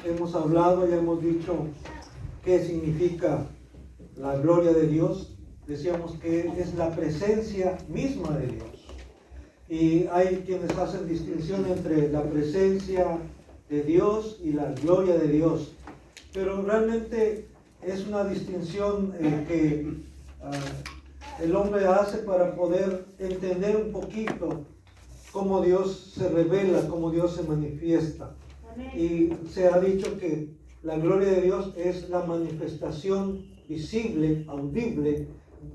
Hemos hablado, ya hemos dicho qué significa la gloria de Dios. Decíamos que es la presencia misma de Dios. Y hay quienes hacen distinción entre la presencia de Dios y la gloria de Dios. Pero realmente es una distinción que el hombre hace para poder entender un poquito cómo Dios se revela, cómo Dios se manifiesta. Y se ha dicho que la gloria de Dios es la manifestación visible, audible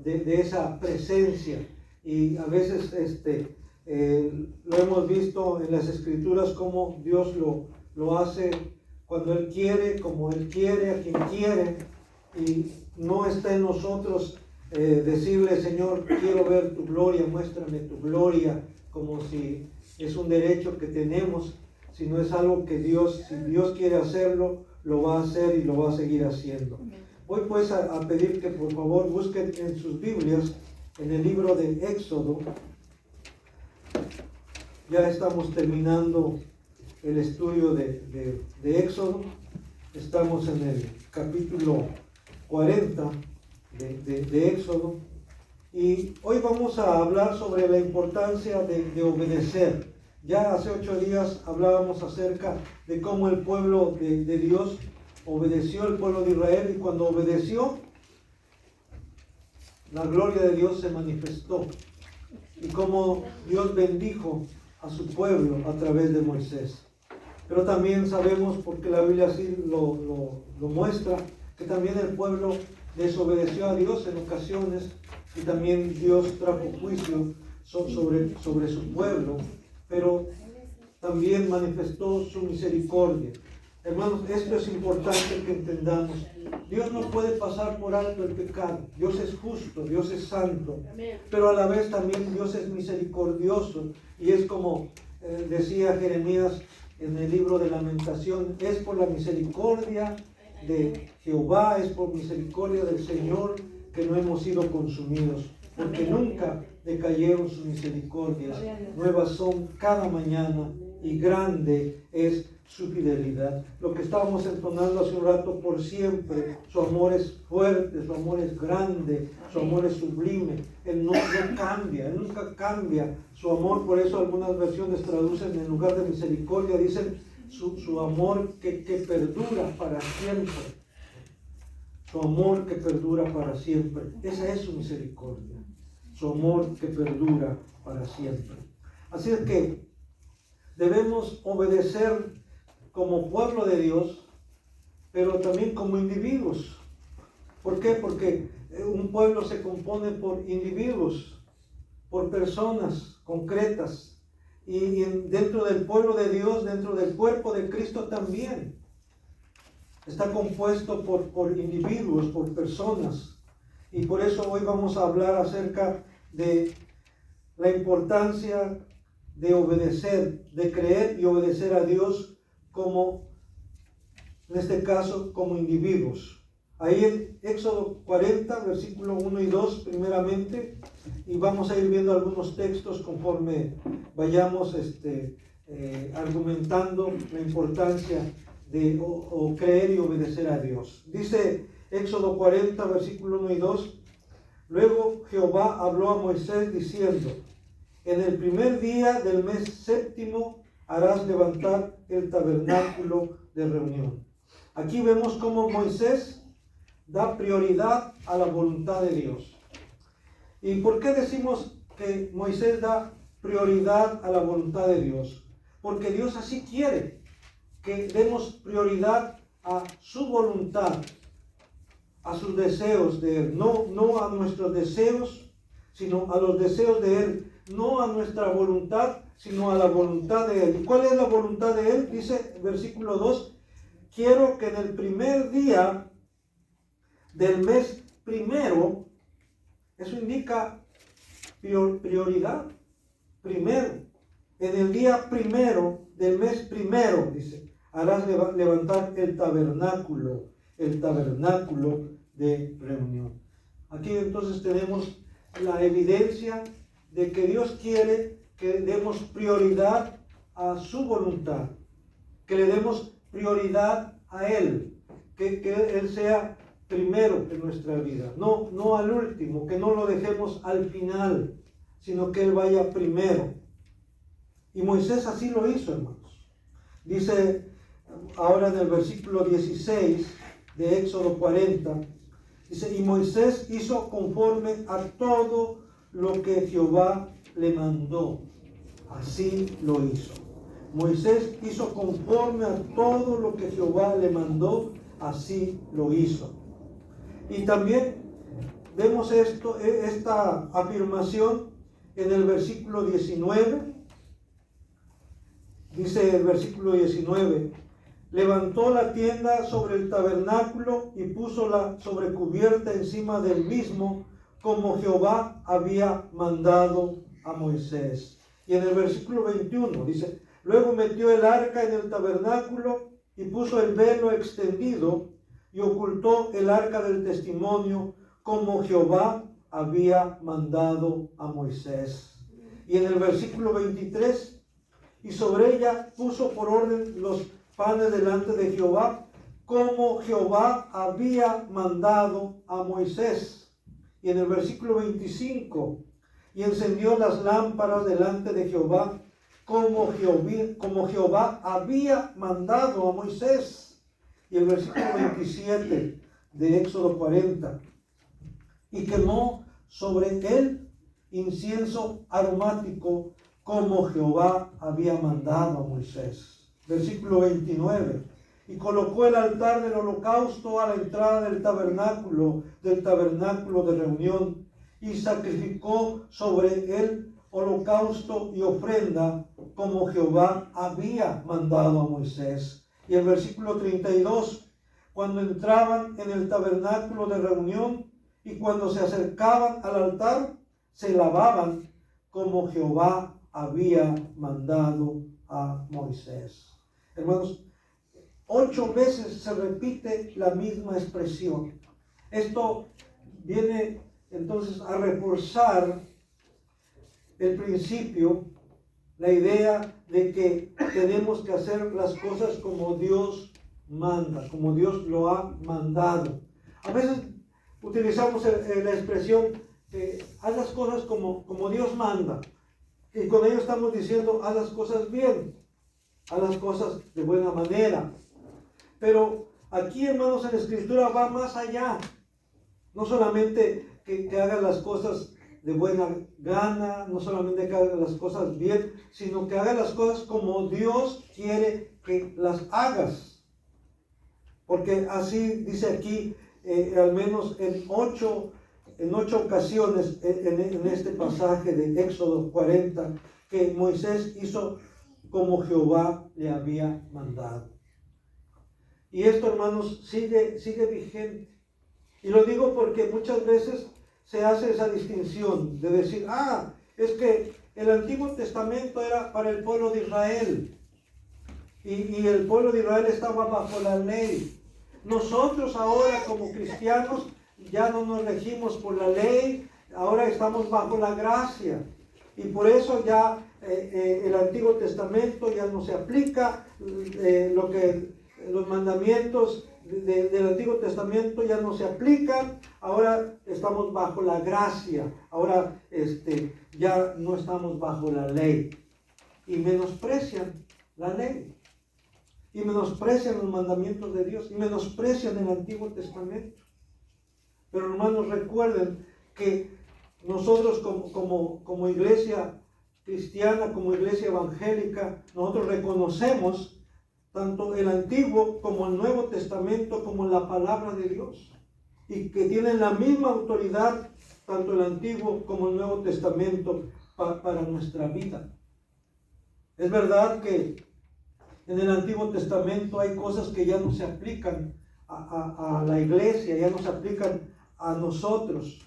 de esa presencia. Y a veces lo hemos visto en las Escrituras cómo Dios lo hace cuando Él quiere, como Él quiere, a quien quiere. Y no está en nosotros decirle: Señor, quiero ver tu gloria, muéstrame tu gloria, como si es un derecho que tenemos, sino es algo que Dios, si Dios quiere hacerlo, lo va a hacer y lo va a seguir haciendo. Voy pues a pedir que por favor busquen en sus Biblias, en el libro de Éxodo. Ya estamos terminando el estudio de Éxodo. Estamos en el capítulo 40 de Éxodo. Y hoy vamos a hablar sobre la importancia de obedecer. Ya hace 8 días hablábamos acerca de cómo el pueblo de Dios obedeció, el pueblo de Israel, y cuando obedeció, la gloria de Dios se manifestó. Y cómo Dios bendijo a su pueblo a través de Moisés. Pero también sabemos, porque la Biblia así lo muestra, que también el pueblo desobedeció a Dios en ocasiones, y también Dios trajo juicio sobre su pueblo, pero también manifestó su misericordia. Hermanos, esto es importante que entendamos. Dios no puede pasar por alto el pecado. Dios es justo, Dios es santo, pero a la vez también Dios es misericordioso. Y es como decía Jeremías en el libro de Lamentación: es por la misericordia de Jehová, es por misericordia del Señor que no hemos sido consumidos, porque nunca decayeron sus misericordias. Nuevas son cada mañana, y grande es su fidelidad. Lo que estábamos entonando hace un rato: por siempre. Su amor es fuerte, su amor es grande, su amor es sublime. Él no cambia, Él nunca cambia su amor. Por eso algunas versiones traducen, en lugar de misericordia, dicen su amor que perdura para siempre. Su amor que perdura para siempre. Esa es su misericordia. Su amor que perdura para siempre. Así es que debemos obedecer como pueblo de Dios, pero también como individuos. ¿Por qué? Porque un pueblo se compone por individuos, por personas concretas. Y dentro del pueblo de Dios, dentro del cuerpo de Cristo también, está compuesto por individuos, por personas. Y por eso hoy vamos a hablar acerca de la importancia de obedecer, de creer y obedecer a Dios como, en este caso, como individuos. Ahí en Éxodo 40, versículo 1 y 2, primeramente, y vamos a ir viendo algunos textos conforme vayamos argumentando la importancia de creer y obedecer a Dios. Dice Éxodo 40, versículo 1 y 2: luego Jehová habló a Moisés diciendo: en el primer día del mes séptimo harás levantar el tabernáculo de reunión. Aquí vemos cómo Moisés da prioridad a la voluntad de Dios. ¿Y por qué decimos que Moisés da prioridad a la voluntad de Dios? Porque Dios así quiere que demos prioridad a su voluntad, a sus deseos de Él, no a nuestros deseos, sino a los deseos de Él, no a nuestra voluntad, sino a la voluntad de Él. ¿Y cuál es la voluntad de Él? Dice el versículo 2: quiero que en el primer día del mes primero, eso indica prioridad, primero, en el día primero del mes primero, dice, harás levantar el tabernáculo de reunión. Aquí entonces tenemos la evidencia de que Dios quiere que demos prioridad a su voluntad, que le demos prioridad a Él, que Él sea primero en nuestra vida, no al último, que no lo dejemos al final, sino que Él vaya primero. Y Moisés así lo hizo, hermanos. Dice ahora en el versículo 16 de Éxodo 40, dice, y Moisés hizo conforme a todo lo que Jehová le mandó. Así lo hizo. Moisés hizo conforme a todo lo que Jehová le mandó, así lo hizo. Y también vemos esta afirmación en el versículo 19. Dice el versículo 19, levantó la tienda sobre el tabernáculo y púsola sobre cubierta encima del mismo, como Jehová había mandado a Moisés. Y en el versículo 21 dice, luego metió el arca en el tabernáculo y puso el velo extendido y ocultó el arca del testimonio, como Jehová había mandado a Moisés. Y en el versículo 23, y sobre ella puso por orden los panes delante de Jehová, como Jehová había mandado a Moisés. Y en el versículo 25, y encendió las lámparas delante de Jehová, como Jehová había mandado a Moisés. Y el versículo 27 de Éxodo 40, y quemó sobre él incienso aromático, como Jehová había mandado a Moisés. Versículo 29. Y colocó el altar del holocausto a la entrada del tabernáculo de reunión, y sacrificó sobre él holocausto y ofrenda, como Jehová había mandado a Moisés. Y el versículo 32. Cuando entraban en el tabernáculo de reunión y cuando se acercaban al altar, se lavaban, como Jehová había mandado a Moisés. Hermanos, 8 veces se repite la misma expresión. Esto viene entonces a reforzar el principio, la idea de que tenemos que hacer las cosas como Dios manda, como Dios lo ha mandado. A veces utilizamos la expresión haz las cosas como Dios manda. Y con ello estamos diciendo, haz las cosas bien, haz las cosas de buena manera. Pero aquí, hermanos, en la Escritura va más allá. No solamente que hagas las cosas de buena gana, no solamente que hagas las cosas bien, sino que hagas las cosas como Dios quiere que las hagas. Porque así dice aquí, al menos en ocho ocasiones en este pasaje de Éxodo 40, que Moisés hizo como Jehová le había mandado. Y esto, hermanos, sigue vigente. Y lo digo porque muchas veces se hace esa distinción de decir, es que el Antiguo Testamento era para el pueblo de Israel. Y el pueblo de Israel estaba bajo la ley. Nosotros ahora como cristianos ya no nos regimos por la ley, ahora estamos bajo la gracia. Y por eso ya el Antiguo Testamento ya no se aplica, los mandamientos del Antiguo Testamento ya no se aplican, ahora estamos bajo la gracia, ahora ya no estamos bajo la ley. Y menosprecian la ley, y menosprecian los mandamientos de Dios, y menosprecian el Antiguo Testamento. Pero hermanos, recuerden que nosotros como iglesia cristiana, como iglesia evangélica, nosotros reconocemos tanto el Antiguo como el Nuevo Testamento como la palabra de Dios, y que tienen la misma autoridad tanto el Antiguo como el Nuevo Testamento para nuestra vida. Es verdad que en el Antiguo Testamento hay cosas que ya no se aplican a la iglesia, ya no se aplican a nosotros,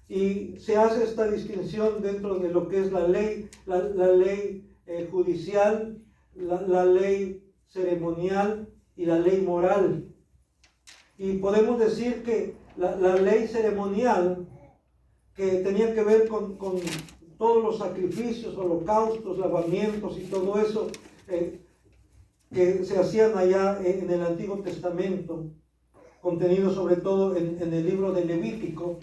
y se hace esta distinción dentro de lo que es la ley, la ley judicial, la ley ceremonial y la ley moral. Y podemos decir que la ley ceremonial, que tenía que ver con todos los sacrificios, holocaustos, lavamientos y todo eso, que se hacían allá en el Antiguo Testamento, contenidos sobre todo en el libro de Levítico,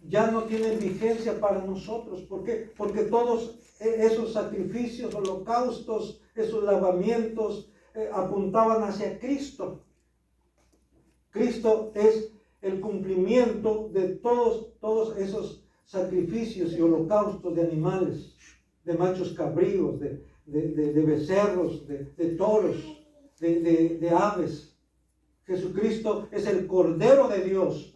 ya no tienen vigencia para nosotros. ¿Por qué? Porque todos esos sacrificios, holocaustos, esos lavamientos apuntaban hacia Cristo. Cristo es el cumplimiento de todos esos sacrificios y holocaustos de animales, de machos cabríos, de becerros, de toros, de aves. Jesucristo es el Cordero de Dios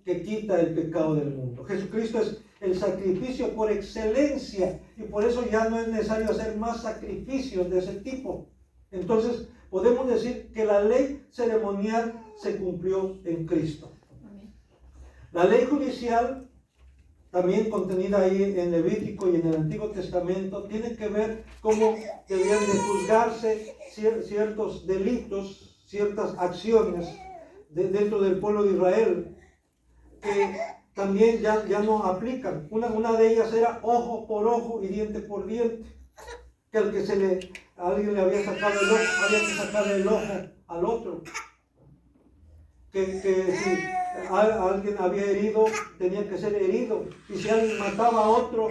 que quita el pecado del mundo. Jesucristo es el sacrificio por excelencia y por eso ya no es necesario hacer más sacrificios de ese tipo. Entonces podemos decir que la ley ceremonial se cumplió en Cristo. La ley judicial, también contenida ahí en Levítico y en el Antiguo Testamento, tiene que ver cómo debían de juzgarse ciertos delitos, ciertas acciones dentro del pueblo de Israel, que también ya no aplican. Una de ellas era ojo por ojo y diente por diente, que al que a alguien le había sacado el ojo, había que sacarle el ojo al otro. Que si alguien había herido, tenía que ser herido. Y si alguien mataba a otro,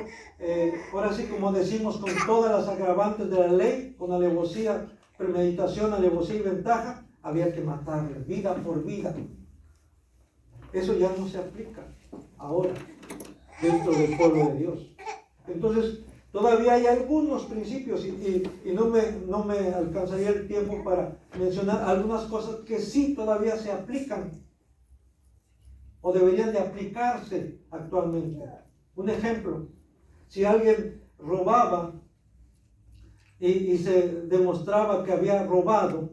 ahora sí, como decimos, con todas las agravantes de la ley, con alevosía, premeditación, alevosía y ventaja, había que matarle, vida por vida. Eso ya no se aplica ahora dentro del pueblo de Dios. Entonces, todavía hay algunos principios y no me alcanzaría el tiempo para mencionar algunas cosas que sí todavía se aplican o deberían de aplicarse actualmente. Un ejemplo, si alguien robaba y se demostraba que había robado,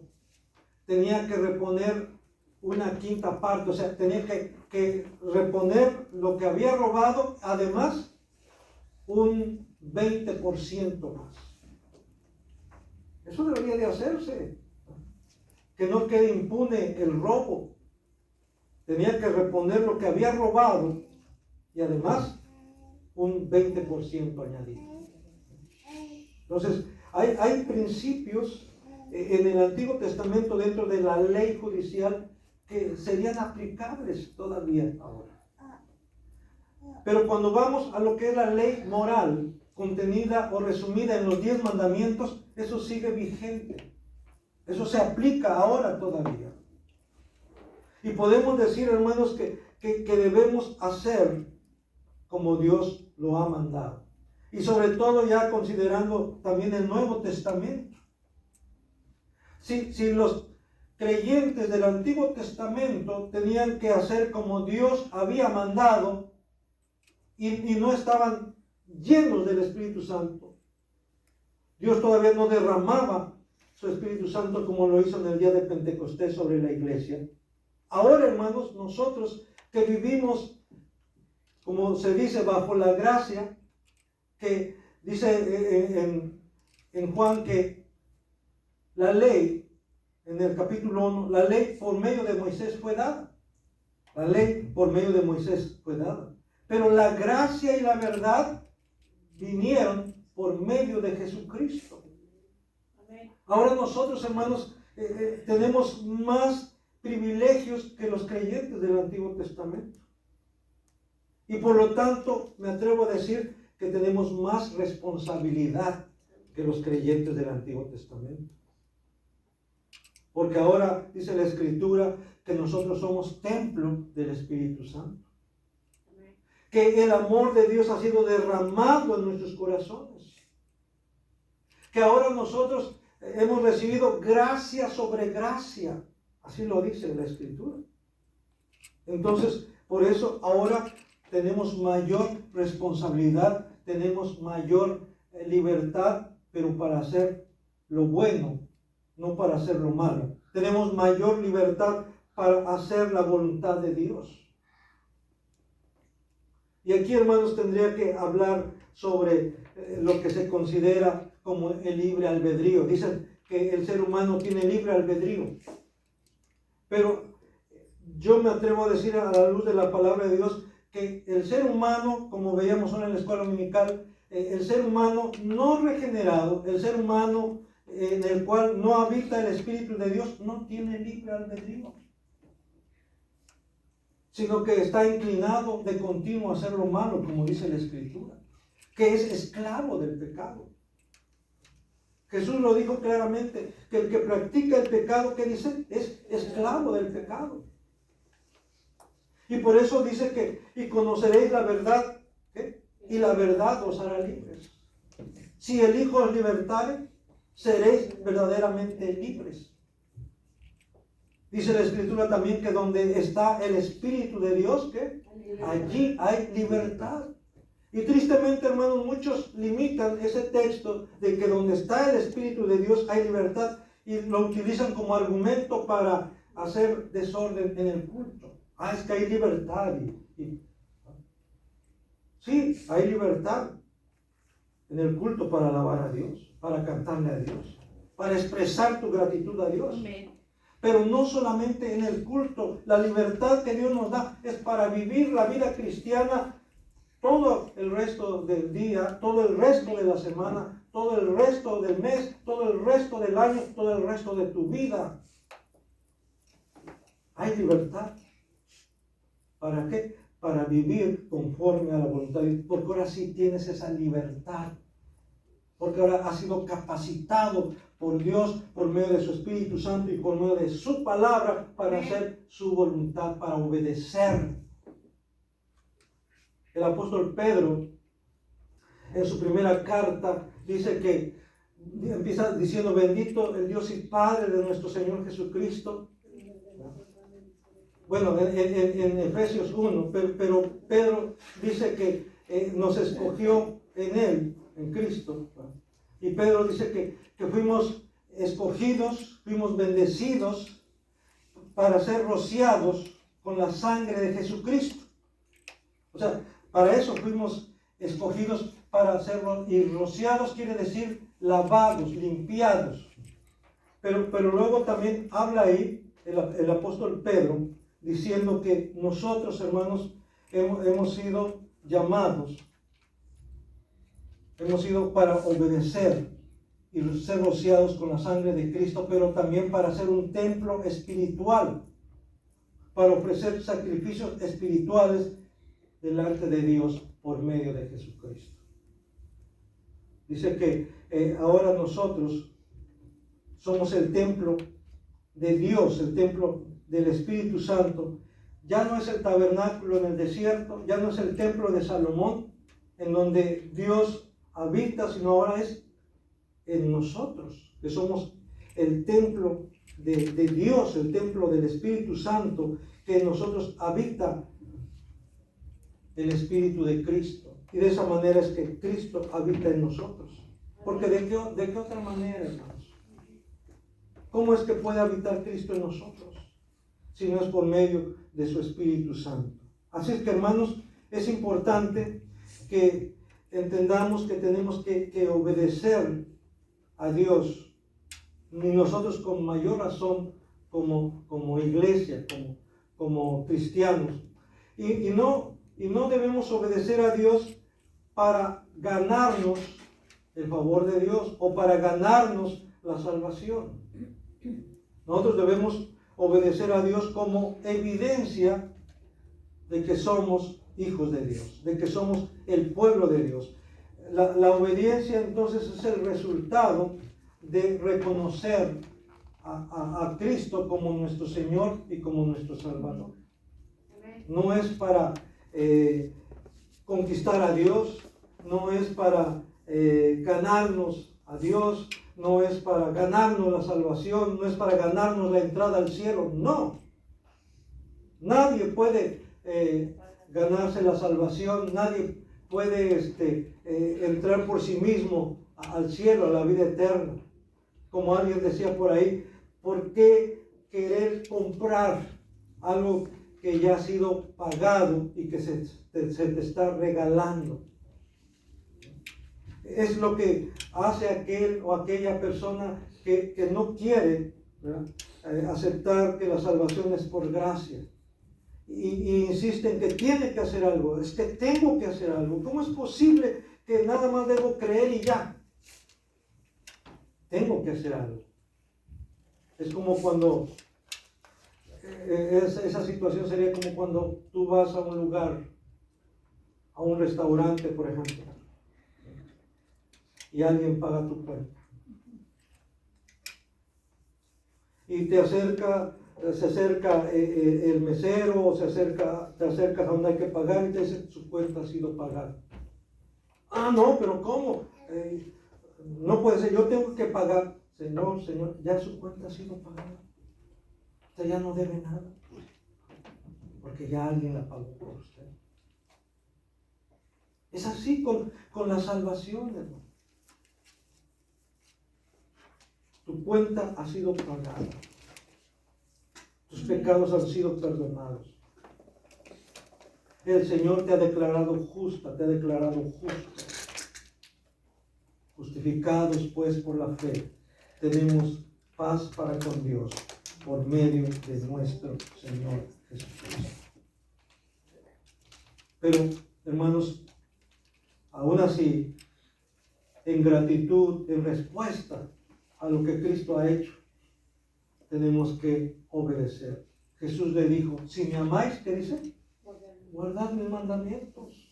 tenía que reponer una quinta parte, o sea, tenía que reponer lo que había robado, además un 20% más. Eso debería de hacerse, que no quede impune el robo. Tenía que reponer lo que había robado y además un 20% añadido. Entonces, hay principios en el Antiguo Testamento dentro de la ley judicial que serían aplicables todavía ahora. Pero cuando vamos a lo que es la ley moral, contenida o resumida en los 10 mandamientos, eso sigue vigente. Eso se aplica ahora todavía. Y podemos decir, hermanos, que debemos hacer como Dios lo ha mandado. Y sobre todo ya considerando también el Nuevo Testamento. Si los creyentes del Antiguo Testamento tenían que hacer como Dios había mandado y no estaban llenos del Espíritu Santo, Dios todavía no derramaba su Espíritu Santo como lo hizo en el día de Pentecostés sobre la iglesia. Ahora, hermanos, nosotros que vivimos, como se dice, bajo la gracia, que dice en Juan que la ley, en el capítulo 1, la ley por medio de Moisés fue dada. La ley por medio de Moisés fue dada. Pero la gracia y la verdad vinieron por medio de Jesucristo. Ahora nosotros, hermanos, tenemos más privilegios que los creyentes del Antiguo Testamento. Y por lo tanto, me atrevo a decir que tenemos más responsabilidad que los creyentes del Antiguo Testamento. Porque ahora dice la Escritura que nosotros somos templo del Espíritu Santo. Que el amor de Dios ha sido derramado en nuestros corazones. Que ahora nosotros hemos recibido gracia sobre gracia. Así lo dice la Escritura. Entonces, por eso ahora tenemos mayor responsabilidad, tenemos mayor libertad, pero para hacer lo bueno, no para hacer lo malo. Tenemos mayor libertad para hacer la voluntad de Dios. Y aquí, hermanos, tendría que hablar sobre lo que se considera como el libre albedrío. Dicen que el ser humano tiene libre albedrío. Pero yo me atrevo a decir a la luz de la palabra de Dios que el ser humano, como veíamos hoy en la escuela dominical, el ser humano no regenerado, el ser humano en el cual no habita el Espíritu de Dios no tiene libre albedrío, sino que está inclinado de continuo a hacer lo malo, como dice la Escritura, que es esclavo del pecado. Jesús lo dijo claramente, que el que practica el pecado, ¿qué dice? Es esclavo del pecado. Y por eso dice que, y conoceréis la verdad, ¿qué? Y la verdad os hará libres. Si el Hijo os libertare, seréis verdaderamente libres. Dice la Escritura también que donde está el Espíritu de Dios, ¿qué? Allí hay libertad. Y tristemente, hermanos, muchos limitan ese texto de que donde está el Espíritu de Dios hay libertad y lo utilizan como argumento para hacer desorden en el culto. Es que hay libertad. Sí, hay libertad en el culto para alabar a Dios, para cantarle a Dios, para expresar tu gratitud a Dios. Amén. Pero no solamente en el culto, la libertad que Dios nos da es para vivir la vida cristiana todo el resto del día, todo el resto de la semana, todo el resto del mes, todo el resto del año, todo el resto de tu vida. Hay libertad. ¿Para qué? Para vivir conforme a la voluntad de Dios. Porque ahora sí tienes esa libertad. Porque ahora has sido capacitado por Dios, por medio de su Espíritu Santo y por medio de su palabra para hacer su voluntad, para obedecer. El apóstol Pedro, en su primera carta, dice que, empieza diciendo, bendito el Dios y Padre de nuestro Señor Jesucristo. Bueno, en Efesios 1, pero Pedro dice que nos escogió en Él, en Cristo. Y Pedro dice que fuimos escogidos, fuimos bendecidos para ser rociados con la sangre de Jesucristo. O sea, para eso fuimos escogidos para ser, y rociados quiere decir lavados, limpiados. Pero luego también habla ahí el apóstol Pedro diciendo que nosotros, hermanos, hemos sido llamados, hemos sido para obedecer y ser rociados con la sangre de Cristo, pero también para ser un templo espiritual, para ofrecer sacrificios espirituales delante de Dios por medio de Jesucristo. Dice que ahora nosotros somos el templo de Dios, el templo del Espíritu Santo. Ya no es el tabernáculo en el desierto, ya no es el templo de Salomón, en donde Dios habita, sino ahora es en nosotros, que somos el templo de Dios, el templo del Espíritu Santo, que en nosotros habita el Espíritu de Cristo. Y de esa manera es que Cristo habita en nosotros. Porque ¿de qué otra manera, hermanos? ¿Cómo es que puede habitar Cristo en nosotros? Si no es por medio de su Espíritu Santo. Así es que, hermanos, es importante que entendamos que tenemos que obedecer a Dios. Y nosotros con mayor razón como iglesia, como cristianos. Y no debemos obedecer a Dios para ganarnos el favor de Dios o para ganarnos la salvación. Nosotros debemos obedecer a Dios como evidencia de que somos hijos de Dios, de que somos el pueblo de Dios. La obediencia entonces es el resultado de reconocer a Cristo como nuestro Señor y como nuestro Salvador. No es para conquistar a Dios, no es para ganarnos a Dios, no es para ganarnos la salvación, no es para ganarnos la entrada al cielo, no. Nadie puede ganarse la salvación, nadie puede entrar por sí mismo al cielo, a la vida eterna. Como alguien decía por ahí, ¿por qué querer comprar algo que ya ha sido pagado y que se te está regalando? Es lo que hace aquel o aquella persona que no quiere aceptar que la salvación es por gracia. Y insiste en que tiene que hacer algo, es que tengo que hacer algo. ¿Cómo es posible que nada más debo creer y ya? tengo que hacer algo. Es como cuando, esa situación sería como cuando tú vas a un lugar, a un restaurante, por ejemplo, y alguien paga tu cuenta. Y se acerca el mesero, o te acercas a donde hay que pagar y te dice, su cuenta ha sido pagada. Ah, no, pero ¿cómo? No puede ser, yo tengo que pagar. Señor, ya su cuenta ha sido pagada. Usted ya no debe nada, porque ya alguien la pagó por usted. Es así con la salvación, hermano. Tu cuenta ha sido pagada. Tus pecados han sido perdonados. El Señor te ha declarado justa, te ha declarado justo. Justificados pues por la fe, tenemos paz para con Dios por medio de nuestro Señor Jesucristo. Pero, hermanos, aún así, en gratitud, en respuesta a lo que Cristo ha hecho, tenemos que obedecer. Jesús le dijo, si me amáis, ¿qué dice? Guardad mis mandamientos.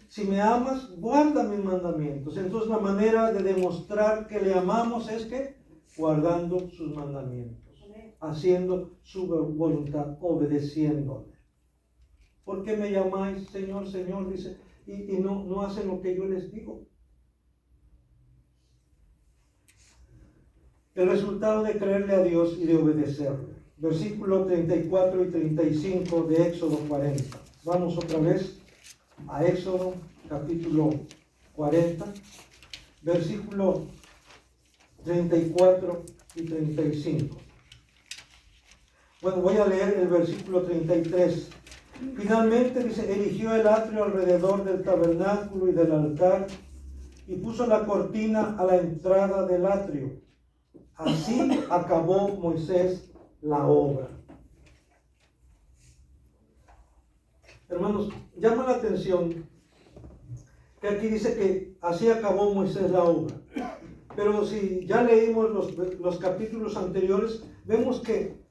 Si me amas, guarda mis mandamientos. Entonces la manera de demostrar que le amamos es que guardando sus mandamientos, haciendo su voluntad, obedeciéndole. ¿Por qué me llamáis Señor, Señor? Dice, y no hacen lo que yo les digo. El resultado de creerle a Dios y de obedecerle. Versículo 34 y 35 de Éxodo 40. Vamos otra vez a Éxodo capítulo 40, versículo 34 y 35. Bueno, voy a leer el versículo 33. Finalmente, dice, erigió el atrio alrededor del tabernáculo y del altar y puso la cortina a la entrada del atrio. Así acabó Moisés la obra. Hermanos, llama la atención que aquí dice que así acabó Moisés la obra. Pero si ya leímos los capítulos anteriores, vemos que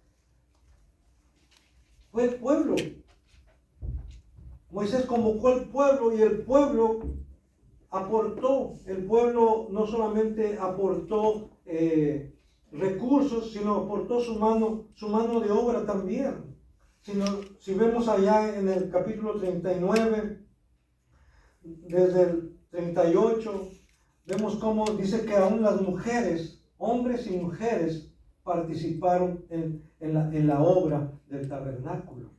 fue el pueblo. Moisés convocó al pueblo y el pueblo aportó. El pueblo no solamente aportó recursos, sino aportó su mano de obra también. Si vemos allá en el capítulo 39, desde el 38, vemos cómo dice que aún las mujeres, hombres y mujeres, participaron en la obra del tabernáculo.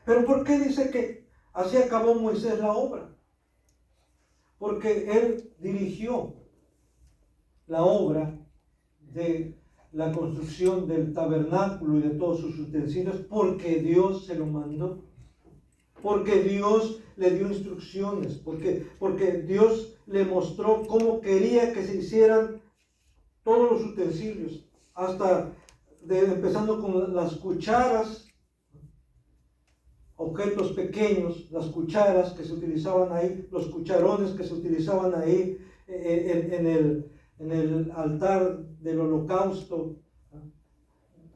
Pero ¿por qué dice que así acabó Moisés la obra? Porque él dirigió la obra de la construcción del tabernáculo y de todos sus utensilios porque Dios se lo mandó, porque Dios le dio instrucciones, porque Dios le mostró cómo quería que se hicieran todos los utensilios, empezando con las cucharas, objetos pequeños, las cucharas que se utilizaban ahí, los cucharones que se utilizaban ahí en el altar del holocausto,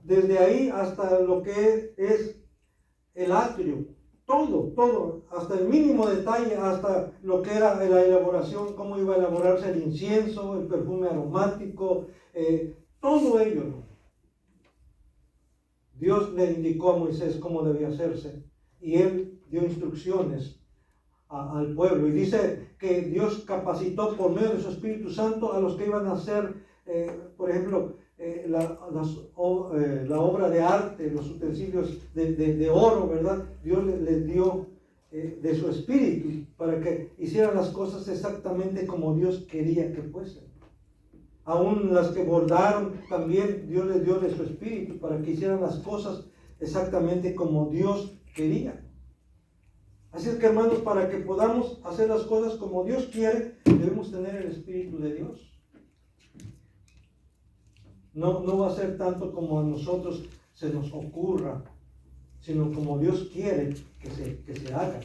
desde ahí hasta lo que es el atrio, todo, hasta el mínimo detalle, hasta lo que era la elaboración, cómo iba a elaborarse el incienso, el perfume aromático, todo ello. Dios le indicó a Moisés cómo debía hacerse y él dio instrucciones al pueblo, y dice que Dios capacitó por medio de su Espíritu Santo a los que iban a hacer, por ejemplo, la obra de arte, los utensilios de oro, ¿verdad? Dios les dio de su Espíritu para que hicieran las cosas exactamente como Dios quería que fuesen. Aún las que bordaron, también Dios les dio de su Espíritu para que hicieran las cosas exactamente como Dios quería. Así es que, hermanos, para que podamos hacer las cosas como Dios quiere, debemos tener el Espíritu de Dios. No va a ser tanto como a nosotros se nos ocurra, sino como Dios quiere que se haga.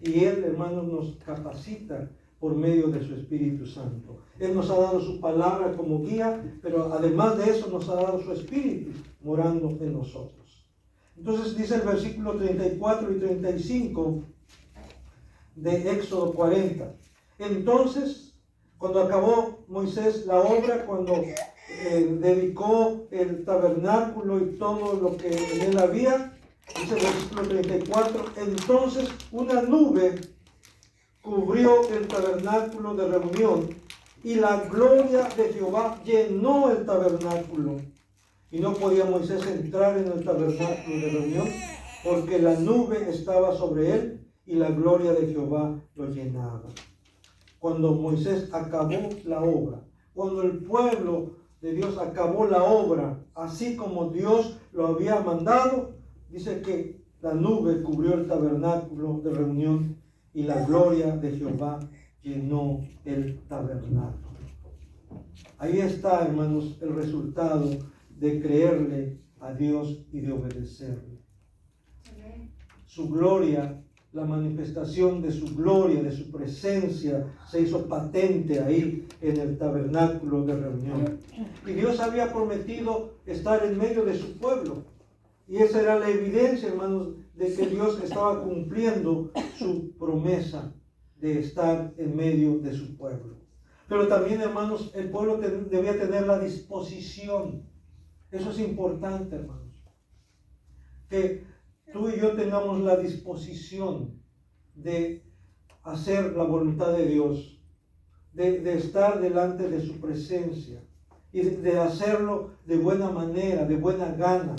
Y Él, hermanos, nos capacita por medio de su Espíritu Santo. Él nos ha dado su palabra como guía, pero además de eso nos ha dado su Espíritu morando en nosotros. Entonces dice el versículo 34 y 35 de Éxodo 40. Entonces, cuando acabó Moisés la obra, cuando dedicó el tabernáculo y todo lo que en él había, dice el versículo 34, entonces una nube cubrió el tabernáculo de reunión y la gloria de Jehová llenó el tabernáculo. Y no podía Moisés entrar en el tabernáculo de reunión porque la nube estaba sobre él y la gloria de Jehová lo llenaba. Cuando Moisés acabó la obra, cuando el pueblo de Dios acabó la obra, así como Dios lo había mandado, dice que la nube cubrió el tabernáculo de reunión y la gloria de Jehová llenó el tabernáculo. Ahí está, hermanos, el resultado de creerle a Dios y de obedecerle. Su gloria, la manifestación de su gloria, de su presencia, se hizo patente ahí en el tabernáculo de reunión. Y Dios había prometido estar en medio de su pueblo. Y esa era la evidencia, hermanos, de que Dios estaba cumpliendo su promesa de estar en medio de su pueblo. Pero también, hermanos, el pueblo debía tener la disposición. Eso es importante, hermanos. Que tú y yo tengamos la disposición de hacer la voluntad de Dios, de estar delante de su presencia y de hacerlo de buena manera, de buena gana,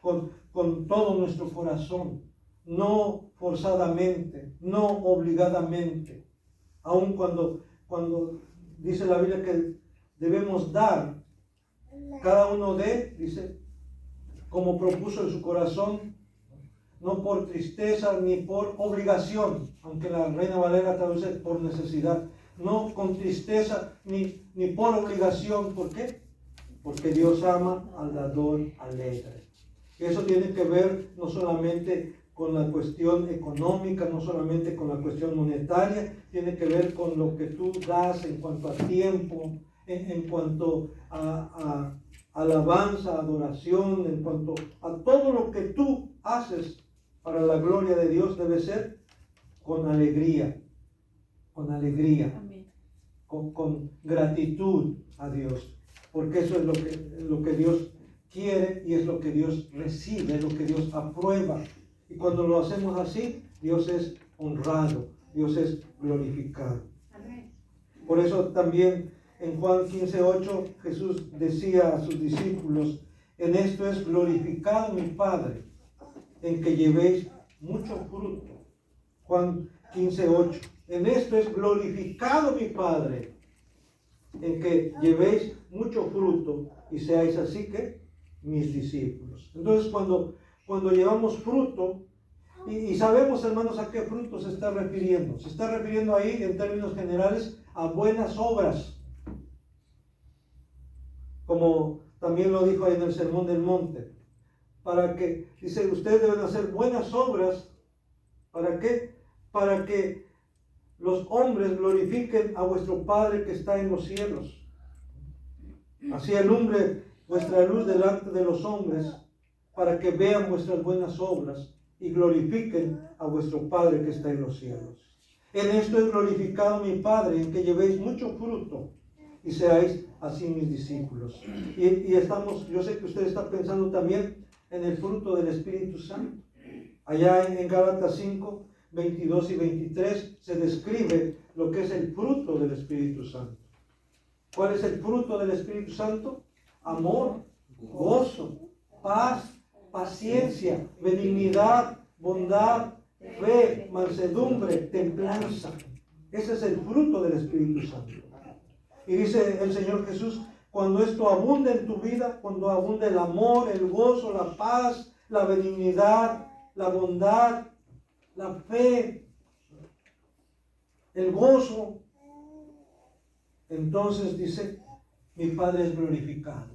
con todo nuestro corazón, no forzadamente, no obligadamente, aun cuando dice la Biblia que debemos dar, cada uno dice, como propuso en su corazón, no por tristeza ni por obligación, aunque la Reina Valera traduce por necesidad, no con tristeza ni por obligación. ¿Por qué? Porque Dios ama al dador alegre. Eso tiene que ver no solamente con la cuestión económica, no solamente con la cuestión monetaria, tiene que ver con lo que tú das en cuanto a tiempo, en cuanto a alabanza, adoración, en cuanto a todo lo que tú haces para la gloria de Dios, debe ser con alegría, con gratitud a Dios, porque eso es lo que Dios quiere y es lo que Dios recibe, es lo que Dios aprueba. Y cuando lo hacemos así, Dios es honrado, Dios es glorificado. Por eso también en Juan 15:8 Jesús decía a sus discípulos, en esto es glorificado mi Padre, en que llevéis mucho fruto. Juan 15:8, en esto es glorificado mi Padre, en que llevéis mucho fruto y seáis así que mis discípulos. Entonces cuando llevamos fruto, y sabemos, hermanos, a qué fruto se está refiriendo. Se está refiriendo ahí en términos generales a buenas obras, como también lo dijo ahí en el Sermón del Monte. Para que, dice, ustedes deben hacer buenas obras. ¿Para qué? Para que los hombres glorifiquen a vuestro Padre que está en los cielos. Así alumbre vuestra luz delante de los hombres, para que vean vuestras buenas obras y glorifiquen a vuestro Padre que está en los cielos. En esto es glorificado mi Padre, en que llevéis mucho fruto y seáis así mis discípulos. Y estamos, yo sé que usted está pensando también en el fruto del Espíritu Santo. Allá en Gálatas 5, 22 y 23 se describe lo que es el fruto del Espíritu Santo. ¿Cuál es el fruto del Espíritu Santo? Amor, gozo, paz, paciencia, benignidad, bondad, fe, mansedumbre, templanza. Ese es el fruto del Espíritu Santo. Y dice el Señor Jesús, cuando esto abunde en tu vida, cuando abunde el amor, el gozo, la paz, la benignidad, la bondad, la fe, el gozo, entonces dice, mi Padre es glorificado.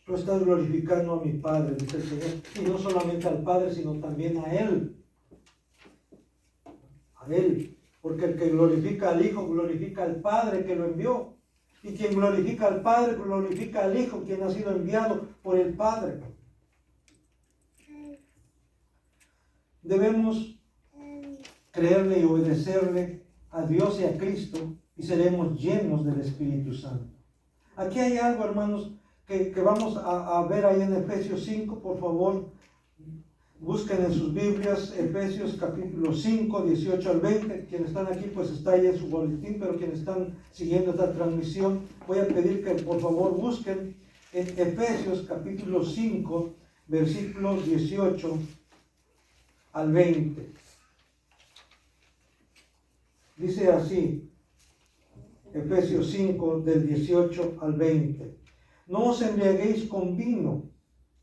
Tú estás glorificando a mi Padre, dice el Señor, y no solamente al Padre, sino también a Él. a Él. Porque el que glorifica al Hijo, glorifica al Padre que lo envió. Y quien glorifica al Padre, glorifica al Hijo, quien ha sido enviado por el Padre. Debemos creerle y obedecerle a Dios y a Cristo y seremos llenos del Espíritu Santo. Aquí hay algo, hermanos, que vamos a ver ahí en Efesios 5, por favor. Busquen en sus Biblias Efesios capítulo 5, 18 al 20. Quienes están aquí, pues está ahí en su boletín, pero quienes están siguiendo esta transmisión, voy a pedir que por favor busquen en Efesios capítulo 5, versículos 18 al 20. Dice así, Efesios 5, del 18 al 20. No os embriaguéis con vino,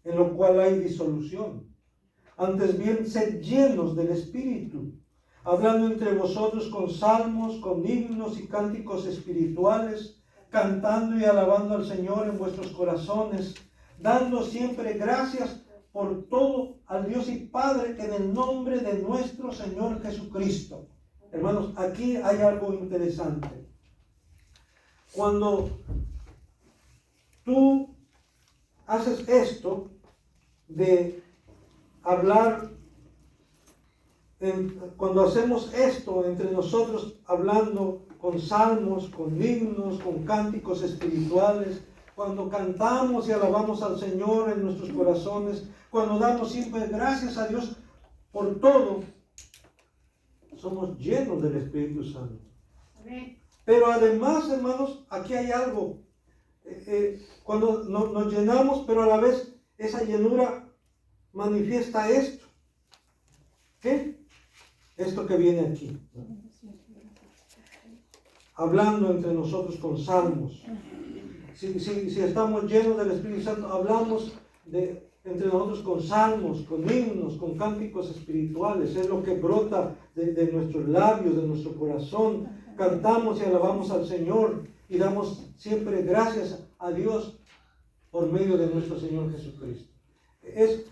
en lo cual hay disolución. Antes bien, sed llenos del Espíritu, hablando entre vosotros con salmos, con himnos y cánticos espirituales, cantando y alabando al Señor en vuestros corazones, dando siempre gracias por todo al Dios y Padre en el nombre de nuestro Señor Jesucristo. Hermanos, aquí hay algo interesante. Cuando tú haces esto de hablar, cuando hacemos esto entre nosotros, hablando con salmos, con himnos, con cánticos espirituales, cuando cantamos y alabamos al Señor en nuestros corazones, cuando damos siempre gracias a Dios por todo, somos llenos del Espíritu Santo. Amén. Pero además, hermanos, aquí hay algo. Cuando nos llenamos, pero a la vez esa llenura manifiesta esto. ¿Qué? Esto que viene aquí. Hablando entre nosotros con salmos. Si estamos llenos del Espíritu Santo, hablamos entre nosotros con salmos, con himnos, con cánticos espirituales. Es lo que brota de nuestros labios, de nuestro corazón. Cantamos y alabamos al Señor y damos siempre gracias a Dios por medio de nuestro Señor Jesucristo. Es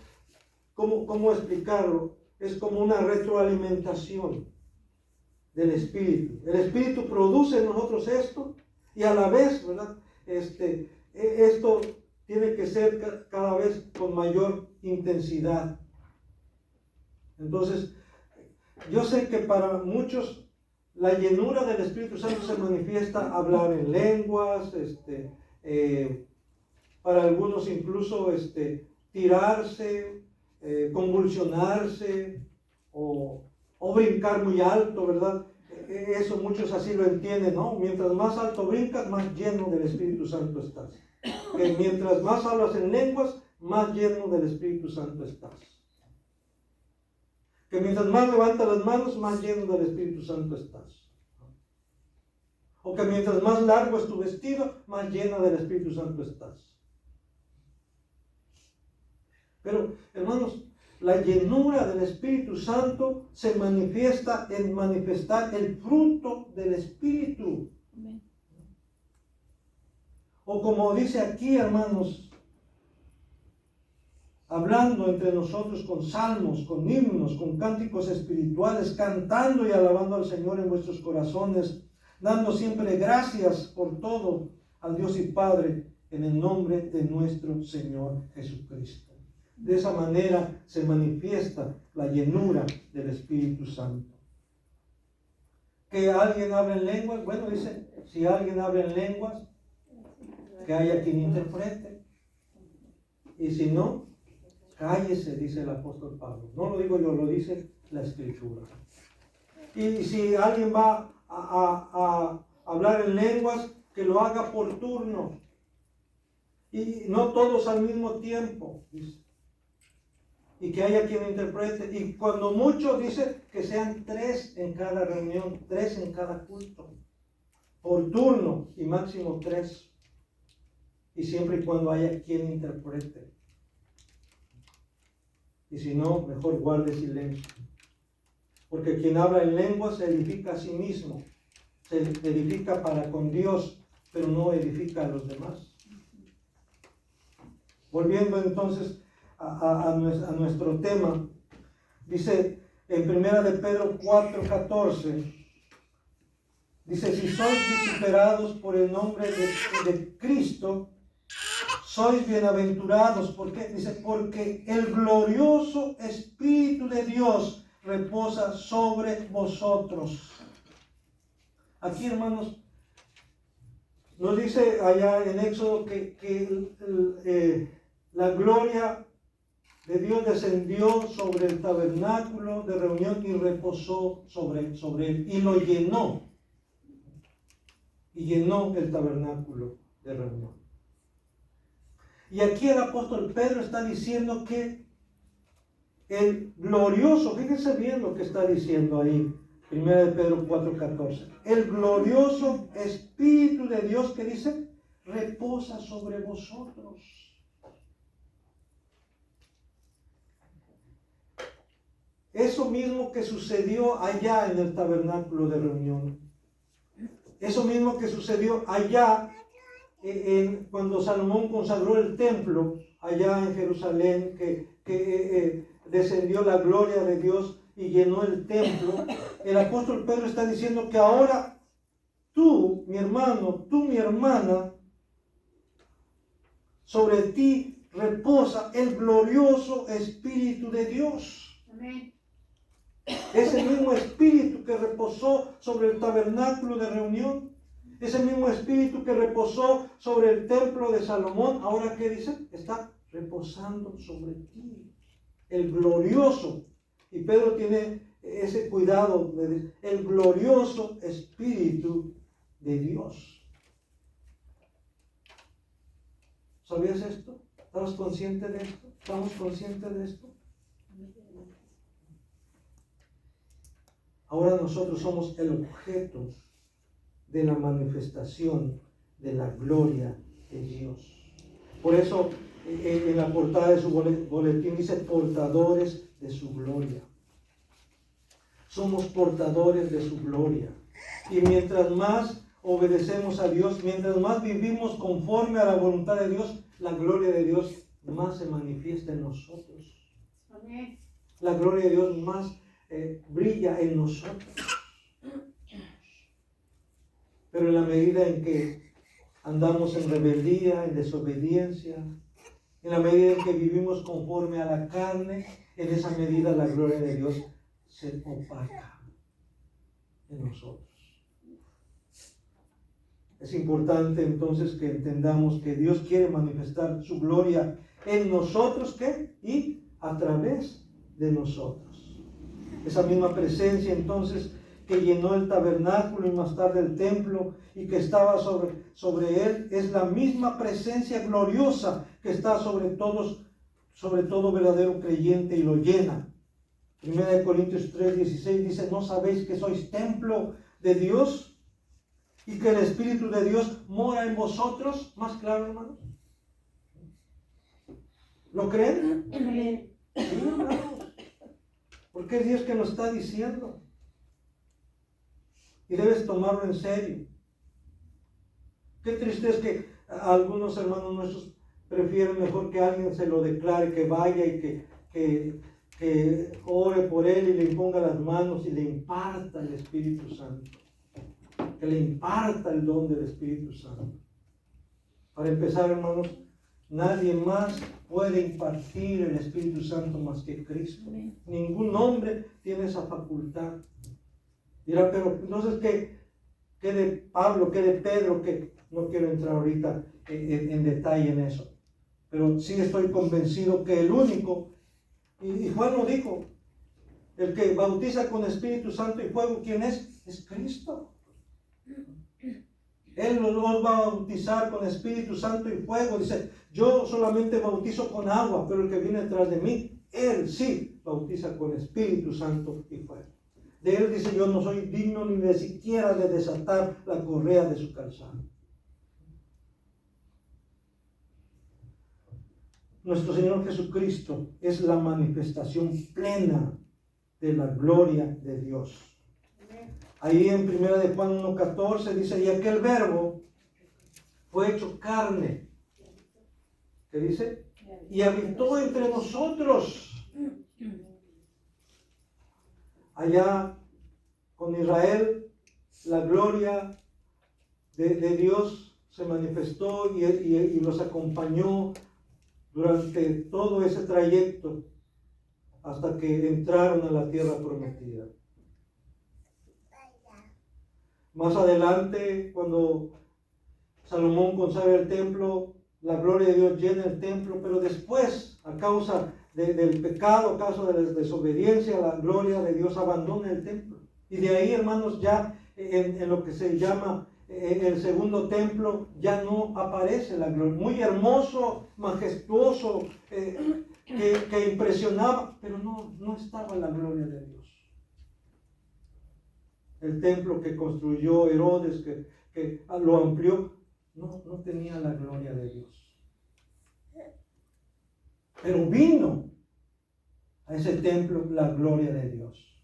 ¿cómo explicarlo? Es como una retroalimentación del Espíritu. El Espíritu produce en nosotros esto y a la vez, ¿verdad? Esto tiene que ser cada vez con mayor intensidad. Entonces, yo sé que para muchos la llenura del Espíritu Santo se manifiesta hablar en lenguas, para algunos incluso tirarse, convulsionarse o brincar muy alto, ¿verdad? Eso muchos así lo entienden, ¿no? Mientras más alto brincas, más lleno del Espíritu Santo estás. Que mientras más hablas en lenguas, más lleno del Espíritu Santo estás. Que mientras más levantas las manos, más lleno del Espíritu Santo estás. O que mientras más largo es tu vestido, más lleno del Espíritu Santo estás. Pero, hermanos, la llenura del Espíritu Santo se manifiesta en manifestar el fruto del Espíritu. Amén. O como dice aquí, hermanos, hablando entre nosotros con salmos, con himnos, con cánticos espirituales, cantando y alabando al Señor en vuestros corazones, dando siempre gracias por todo al Dios y Padre en el nombre de nuestro Señor Jesucristo. De esa manera se manifiesta la llenura del Espíritu Santo. ¿Que alguien habla en lenguas? Bueno, dice, si alguien habla en lenguas, que haya quien interprete. Y si no, cállese, dice el apóstol Pablo. No lo digo yo, lo dice la Escritura. Y si alguien va a hablar en lenguas, que lo haga por turno. Y no todos al mismo tiempo, dice. Y que haya quien interprete. Y cuando mucho, dice que sean 3 en cada reunión, 3 en cada culto. Por turno y máximo 3. Y siempre y cuando haya quien interprete. Y si no, mejor guarde silencio. Porque quien habla en lengua se edifica a sí mismo. Se edifica para con Dios, pero no edifica a los demás. Volviendo entonces a nuestro tema, dice, en 1 de Pedro 4:14, dice, si sois vituperados por el nombre de Cristo, sois bienaventurados. ¿Por qué? Dice, porque el glorioso Espíritu de Dios reposa sobre vosotros. Aquí, hermanos, nos dice allá en Éxodo que la gloria de Dios descendió sobre el tabernáculo de reunión y reposó sobre él y lo llenó. Y llenó el tabernáculo de reunión. Y aquí el apóstol Pedro está diciendo que el glorioso, fíjense bien lo que está diciendo ahí, 1 de Pedro 4:14. El glorioso Espíritu de Dios, que dice, reposa sobre vosotros. Eso mismo que sucedió allá en el tabernáculo de reunión. Eso mismo que sucedió allá cuando Salomón consagró el templo, allá en Jerusalén, que descendió la gloria de Dios y llenó el templo. El apóstol Pedro está diciendo que ahora tú, mi hermano, tú, mi hermana, sobre ti reposa el glorioso Espíritu de Dios. Amén. Ese mismo Espíritu que reposó sobre el tabernáculo de reunión, ese mismo Espíritu que reposó sobre el templo de Salomón, ahora ¿qué dice? Está reposando sobre ti, el glorioso. Y Pedro tiene ese cuidado de decir, el glorioso Espíritu de Dios. ¿Sabías esto? ¿Estabas consciente de esto? ¿Estamos conscientes de esto? Ahora nosotros somos el objeto de la manifestación de la gloria de Dios. Por eso en la portada de su boletín dice portadores de su gloria. Somos portadores de su gloria. Y mientras más obedecemos a Dios, mientras más vivimos conforme a la voluntad de Dios, la gloria de Dios más se manifiesta en nosotros. Amén. La gloria de Dios más brilla en nosotros. Pero en la medida en que andamos en rebeldía, en desobediencia, en la medida en que vivimos conforme a la carne, en esa medida la gloria de Dios se opaca en nosotros. Es importante entonces que entendamos que Dios quiere manifestar su gloria en nosotros, ¿qué? Y a través de nosotros. Esa misma presencia entonces que llenó el tabernáculo y más tarde el templo y que estaba sobre él, es la misma presencia gloriosa que está sobre todo verdadero creyente y lo llena. 1 Corintios 3:16 dice, ¿no sabéis que sois templo de Dios y que el Espíritu de Dios mora en vosotros? Más claro, hermanos. ¿Lo creen? Sí, hermanos. Porque es Dios que nos está diciendo. Y debes tomarlo en serio. Qué triste es que algunos hermanos nuestros prefieren mejor que alguien se lo declare, que vaya y que ore por él y le imponga las manos y le imparta el Espíritu Santo. Que le imparta el don del Espíritu Santo. Para empezar, hermanos, nadie más puede impartir el Espíritu Santo más que Cristo. Ningún hombre tiene esa facultad. Dirá, pero entonces, ¿qué de Pablo, qué de Pedro? Que no quiero entrar ahorita en detalle en eso. Pero sí estoy convencido que el único, y Juan lo dijo, el que bautiza con Espíritu Santo y fuego, ¿quién es? Es Cristo. Él nos va a bautizar con Espíritu Santo y fuego. Dice, yo solamente bautizo con agua, pero el que viene detrás de mí, él sí bautiza con Espíritu Santo y fuego. De él dice, yo no soy digno ni de siquiera de desatar la correa de su calzado. Nuestro Señor Jesucristo es la manifestación plena de la gloria de Dios. Ahí en 1 de Juan 1:14 dice, y aquel verbo fue hecho carne. ¿Qué dice? Y habitó entre nosotros. allá con Israel, la gloria de Dios se manifestó y los acompañó durante todo ese trayecto hasta que entraron a la tierra prometida. Más adelante, cuando Salomón consagra el templo, la gloria de Dios llena el templo, pero después, a causa del pecado, a causa de la desobediencia, la gloria de Dios abandona el templo. Y de ahí, hermanos, ya en lo que se llama el segundo templo, ya no aparece la gloria. Muy hermoso, majestuoso, que impresionaba, pero no estaba la gloria de Dios. El templo que construyó Herodes, que lo amplió, no tenía la gloria de Dios. Pero vino a ese templo la gloria de Dios.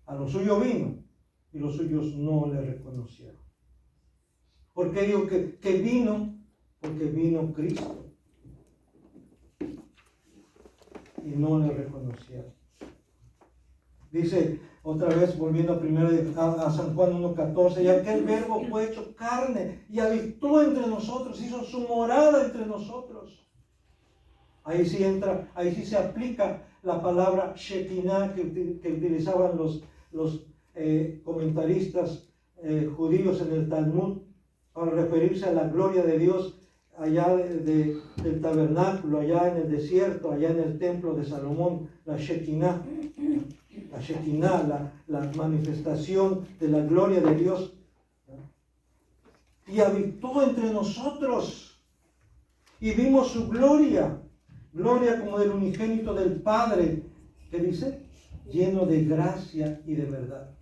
A lo suyo vino y los suyos no le reconocieron. ¿Por qué digo que vino? Porque vino Cristo y no le reconocieron. Dice otra vez, volviendo a San Juan 1:14, y aquel verbo fue hecho carne y habitó entre nosotros, hizo su morada entre nosotros. Ahí sí entra, ahí sí se aplica la palabra Shekinah que utilizaban los comentaristas judíos en el Talmud para referirse a la gloria de Dios allá del tabernáculo, allá en el desierto, allá en el templo de Salomón, la Shekinah. La Shekinah, la manifestación de la gloria de Dios. Y habitó entre nosotros. Y vimos su gloria. Gloria como del unigénito del Padre. ¿Qué dice? Lleno de gracia y de verdad.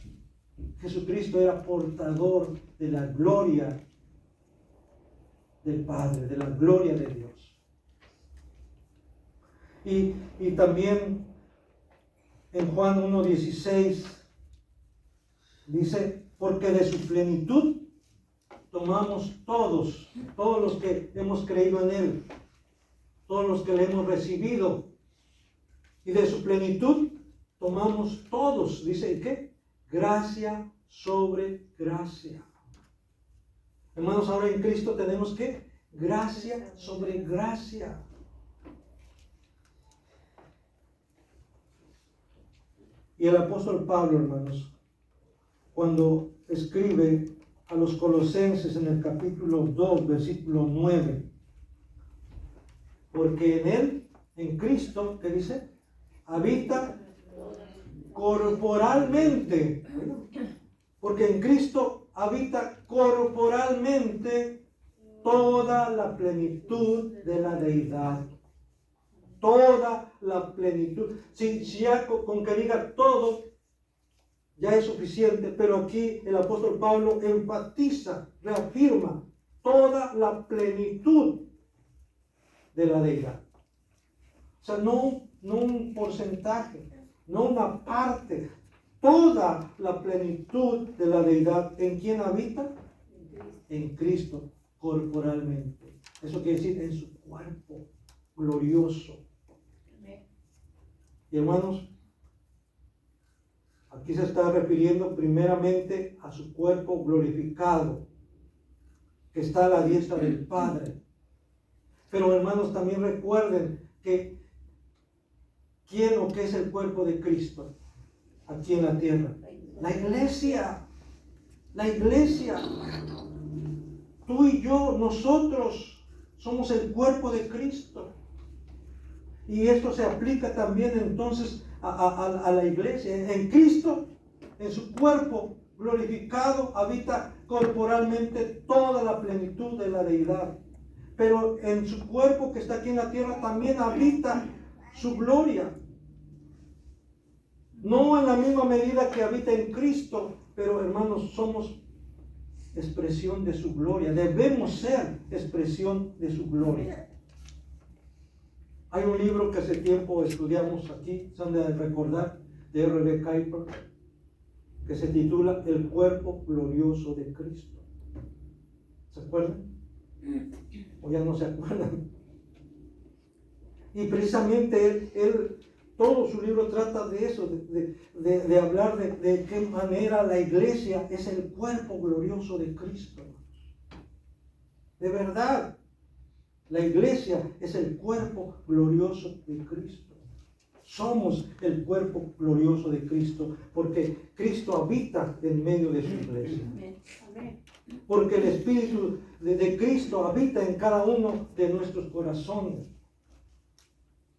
Jesucristo era portador de la gloria del Padre, de la gloria de Dios. Y también en Juan 1:16 dice, porque de su plenitud tomamos todos los que hemos creído en Él, todos los que le hemos recibido, y de su plenitud tomamos todos, dice, ¿qué? Gracia sobre gracia. Hermanos, ahora en Cristo tenemos ¿qué? Gracia sobre gracia. Y el apóstol Pablo, hermanos, cuando escribe a los Colosenses en el capítulo 2, versículo 9, porque en Él, en Cristo, ¿qué dice? Habita corporalmente, porque en Cristo habita corporalmente toda la plenitud de la deidad. Toda la plenitud. Si ya con que diga todo, ya es suficiente, pero aquí el apóstol Pablo enfatiza, reafirma toda la plenitud de la deidad. O sea, no un porcentaje, no una parte, toda la plenitud de la deidad. ¿En quién habita? En Cristo, corporalmente. Eso quiere decir en su cuerpo glorioso. Y hermanos, aquí se está refiriendo primeramente a su cuerpo glorificado, que está a la diestra del Padre. Pero hermanos, también recuerden que ¿quién o qué es el cuerpo de Cristo aquí en la tierra? La iglesia. La iglesia. Tú y yo, nosotros somos el cuerpo de Cristo. Y esto se aplica también entonces a la iglesia. En Cristo, en su cuerpo glorificado, habita corporalmente toda la plenitud de la deidad. Pero en su cuerpo que está aquí en la tierra también habita su gloria. No en la misma medida que habita en Cristo, pero hermanos, somos expresión de su gloria. Debemos ser expresión de su gloria. Hay un libro que hace tiempo estudiamos aquí, se han de recordar, de R.B. Kuiper, que se titula El cuerpo glorioso de Cristo. ¿Se acuerdan? ¿O ya no se acuerdan? Y precisamente él todo su libro trata de eso, de hablar de qué manera la iglesia es el cuerpo glorioso de Cristo. De verdad, la iglesia es el cuerpo glorioso de Cristo. Somos el cuerpo glorioso de Cristo porque Cristo habita en medio de su iglesia. Porque el Espíritu de Cristo habita en cada uno de nuestros corazones.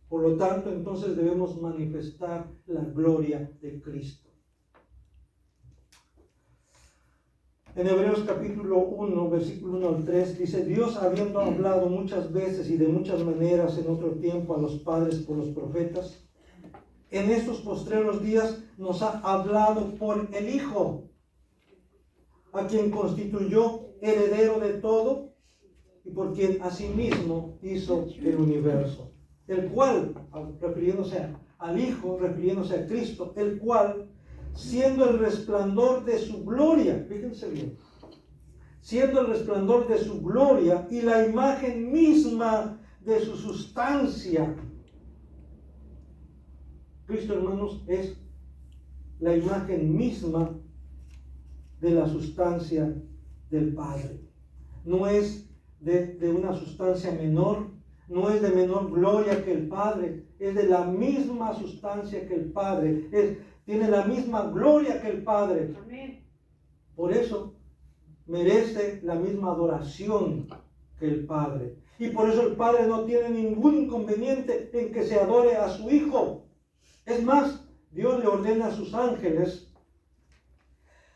Por lo tanto, entonces debemos manifestar la gloria de Cristo. En Hebreos capítulo 1, versículo 1 al 3, dice: Dios, habiendo hablado muchas veces y de muchas maneras en otro tiempo a los padres por los profetas, en estos postreros días nos ha hablado por el Hijo, a quien constituyó heredero de todo y por quien asimismo hizo el universo. El cual, refiriéndose al Hijo, refiriéndose a Cristo, el cual, siendo el resplandor de su gloria, fíjense bien, siendo el resplandor de su gloria y la imagen misma de su sustancia. Cristo, hermanos, es la imagen misma de la sustancia del Padre. No es de una sustancia menor, no es de menor gloria que el Padre, es de la misma sustancia que el Padre, tiene la misma gloria que el Padre. Amén. Por eso merece la misma adoración que el Padre. Y por eso el Padre no tiene ningún inconveniente en que se adore a su Hijo. Es más, Dios le ordena a sus ángeles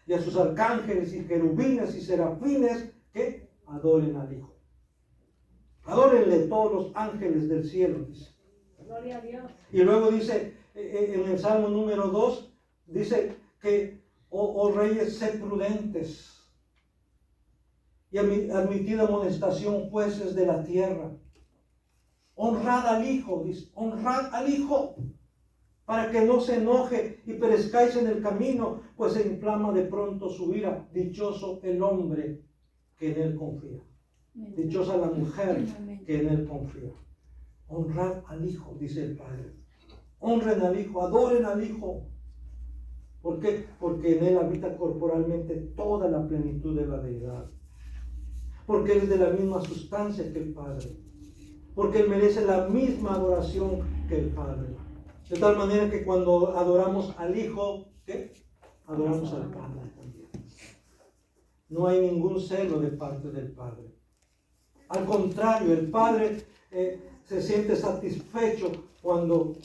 y a sus arcángeles y querubines y serafines que adoren al Hijo. Adórenle todos los ángeles del cielo, dice. Gloria a Dios. Y luego dice en el Salmo número 2, dice que, oh reyes, sed prudentes y admitid amonestación, jueces de la tierra. Honrad al Hijo, dice, honrad al Hijo, para que no se enoje y perezcáis en el camino, pues se inflama de pronto su ira. Dichoso el hombre que en él confía. Dichosa la mujer que en él confía. Honrad al Hijo, dice el Padre. Honren al Hijo, adoren al Hijo. ¿Por qué? Porque en él habita corporalmente toda la plenitud de la deidad. Porque él es de la misma sustancia que el Padre. Porque él merece la misma adoración que el Padre. De tal manera que cuando adoramos al Hijo, ¿qué? Adoramos al Padre también. No hay ningún celo de parte del Padre. Al contrario, el Padre se siente satisfecho cuando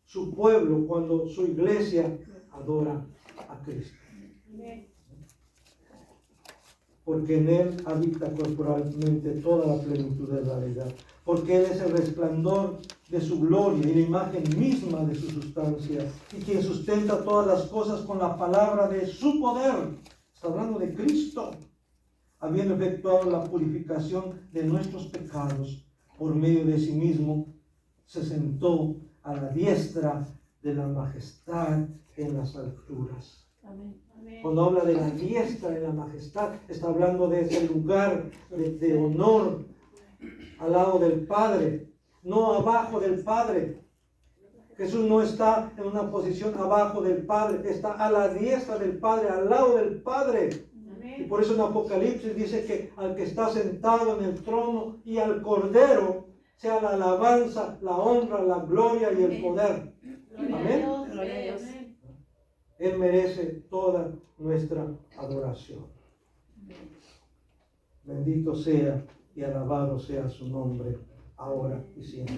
su pueblo, cuando su iglesia adora a Cristo. Porque en él habita corporalmente toda la plenitud de la deidad. Porque él es el resplandor de su gloria y la imagen misma de su sustancia, y quien sustenta todas las cosas con la palabra de su poder. Está hablando de Cristo, habiendo efectuado la purificación de nuestros pecados por medio de sí mismo, se sentó a la diestra de la majestad en las alturas. Amén. Cuando habla de la diestra de la majestad, está hablando de ese lugar de honor al lado del Padre, no abajo del Padre. Jesús no está en una posición abajo del Padre, está a la diestra del Padre, al lado del Padre. Amén. Y por eso en Apocalipsis dice que al que está sentado en el trono y al Cordero sea la alabanza, la honra, la gloria y el poder. Amén. Gloria a Dios. Él merece toda nuestra adoración. Bendito sea y alabado sea su nombre, ahora y siempre.